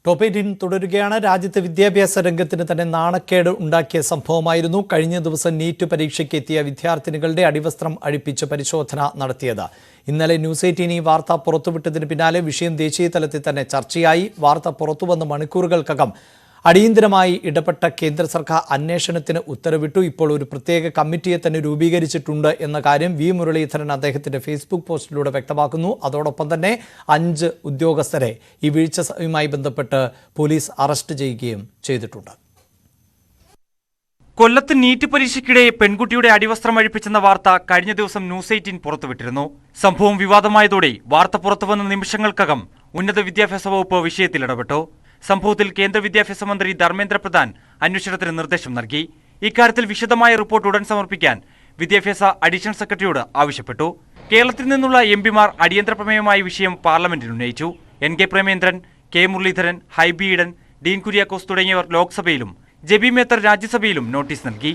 Top 18 തുടരുകയാണ്. രാജ്യത്തെ വിദ്യാഭ്യാസ രംഗത്തിന് തന്നെ നാണക്കേട് ഉണ്ടാക്കിയ സംഭവമായിരുന്നു കഴിഞ്ഞ ദിവസം നീറ്റ് പരീക്ഷയ്ക്ക് എത്തിയ വിദ്യാർത്ഥിനികളുടെ അടിവസ്ത്രം അഴിപ്പിച്ച് പരിശോധന നടത്തിയത്. ഇന്നലെ ന്യൂസ് 18 ഈ വാർത്ത പുറത്തുവിട്ടതിന് പിന്നാലെ വിഷയം ദേശീയ തലത്തിൽ തന്നെ ചർച്ചയായി. വാർത്ത പുറത്തുവന്ന മണിക്കൂറുകൾക്കകം അടിയന്തരമായി ഇടപെട്ട കേന്ദ്ര സർക്കാർ അന്വേഷണത്തിന് ഉത്തരവിട്ടു. ഇപ്പോൾ ഒരു പ്രത്യേക കമ്മിറ്റിയെ തന്നെ രൂപീകരിച്ചിട്ടുണ്ട് എന്ന കാര്യം വി മുരളീധരൻ അദ്ദേഹത്തിന്റെ ഫേസ്ബുക്ക് പോസ്റ്റിലൂടെ വ്യക്തമാക്കുന്നു. അതോടൊപ്പം തന്നെ 5 ഉദ്യോഗസ്ഥരെ ഈ വീഴ്ചയുമായി ബന്ധപ്പെട്ട് പോലീസ് അറസ്റ്റ് ചെയ്യുകയും ചെയ്തിട്ടുണ്ട്. കൊല്ലത്ത് നീറ്റ് പരീക്ഷയ്ക്കിടെ പെൺകുട്ടിയുടെ അടിവസ്ത്രം അഴിപ്പിച്ചെന്ന വാർത്ത കഴിഞ്ഞ ദിവസം ന്യൂസ് 18 പുറത്തുവിട്ടിരുന്നു. സംഭവം വിവാദമായതോടെ വാർത്ത പുറത്തുവന്ന നിമിഷങ്ങൾക്കകം ഉന്നത വിദ്യാഭ്യാസ വകുപ്പ് വിഷയത്തിൽ ഇടപെട്ടു. സംഭവത്തിൽ കേന്ദ്ര വിദ്യാഭ്യാസ മന്ത്രി ധർമ്മേന്ദ്ര പ്രധാൻ അന്വേഷണത്തിന് നിർദ്ദേശം നൽകി. ഇക്കാര്യത്തിൽ വിശദമായ റിപ്പോർട്ട് ഉടൻ സമർപ്പിക്കാൻ വിദ്യാഭ്യാസ അഡീഷണൽ സെക്രട്ടറിയോട് ആവശ്യപ്പെട്ടു. കേരളത്തിൽ നിന്നുള്ള എംപിമാർ അടിയന്തര പ്രമേയമായ വിഷയം പാർലമെന്റിൽ ഉന്നയിച്ചു. NK പ്രേമേന്ദ്രൻ, K മുരളീധരൻ, ഹൈബി ഈഡൻ, ഡീൻ കുര്യാക്കോസ് തുടങ്ങിയവർ ലോക്സഭയിലും ജെബി മേത്തർ രാജ്യസഭയിലും നോട്ടീസ് നൽകി.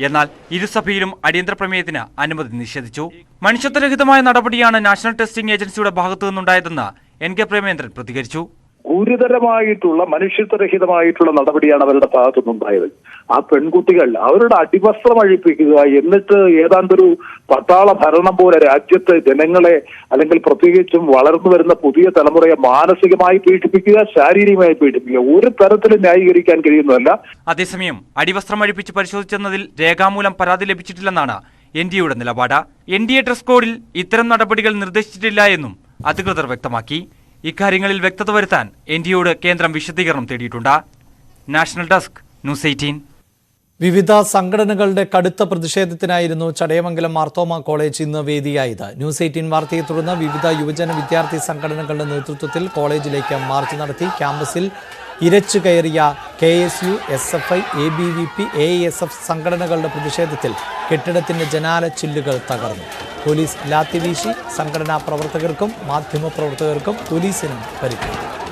എന്നാൽ ഇരുസഭയിലും അടിയന്തര പ്രമേയത്തിന് അനുമതി നിഷേധിച്ചു. മനുഷ്യത്വരഹിതമായ നടപടിയാണ് നാഷണൽ ടെസ്റ്റിംഗ് ഏജൻസിയുടെ ഭാഗത്തു നിന്നുണ്ടായതെന്ന് NK പ്രേമേന്ദ്രൻ പ്രതികരിച്ചു. ഗുരുതരമായിട്ടുള്ള മനുഷ്യത്വരഹിതമായിട്ടുള്ള നടപടിയാണ് അവരുടെ ഭാഗത്തുനിന്നുണ്ടായത്. ആ പെൺകുട്ടികൾ അവരുടെ അടിവസ്ത്രം അഴിപ്പിക്കുക, എന്നിട്ട് ഏതാണ്ടൊരു പട്ടാള ഭരണം പോലെ രാജ്യത്തെ ജനങ്ങളെ അല്ലെങ്കിൽ പ്രത്യേകിച്ചും വളർന്നു വരുന്ന പുതിയ തലമുറയെ മാനസികമായി പീഡിപ്പിക്കുക, ശാരീരികമായി പീഡിപ്പിക്കുക ഒരു തരത്തിലും ന്യായീകരിക്കാൻ കഴിയുന്നതല്ല. അതേസമയം അടിവസ്ത്രം അഴിപ്പിച്ച് പരിശോധിച്ചെന്നതിൽ രേഖാമൂലം പരാതി ലഭിച്ചിട്ടില്ലെന്നാണ് NDAയുടെ നിലപാട്. NDA ഡ്രസ് കോഡിൽ ഇത്തരം നടപടികൾ നിർദ്ദേശിച്ചിട്ടില്ല എന്നും അധികൃതർ വ്യക്തമാക്കി. ഇക്കാര്യങ്ങളിൽ വ്യക്തത വരുത്താൻ NDAയോട് കേന്ദ്രം വിശദീകരണം തേടിയിട്ടുണ്ട്. National desk news 18. വിവിധ സംഘടനകളുടെ കടുത്ത പ്രതിഷേധത്തിനായിരുന്നു ചടയമംഗലം മാർത്തോമ കോളേജ് ഇന്ന് വേദിയായത്. ന്യൂസ് 18 വാർത്തയെ തുടർന്ന് വിവിധ യുവജന വിദ്യാർത്ഥി സംഘടനകളുടെ നേതൃത്വത്തിൽ കോളേജിലേക്ക് മാർച്ച് നടത്തി. ക്യാമ്പസിൽ ഇരച്ചു കയറിയ KSU, SFI, ABVP, AISF സംഘടനകളുടെ പ്രതിഷേധത്തിൽ കെട്ടിടത്തിന്റെ ജനാല ചില്ലുകൾ തകർന്നു. പോലീസ് ലാത്തി വീശി. സംഘടനാ പ്രവർത്തകർക്കും മാധ്യമപ്രവർത്തകർക്കും പോലീസിനും പരിക്കേറ്റു.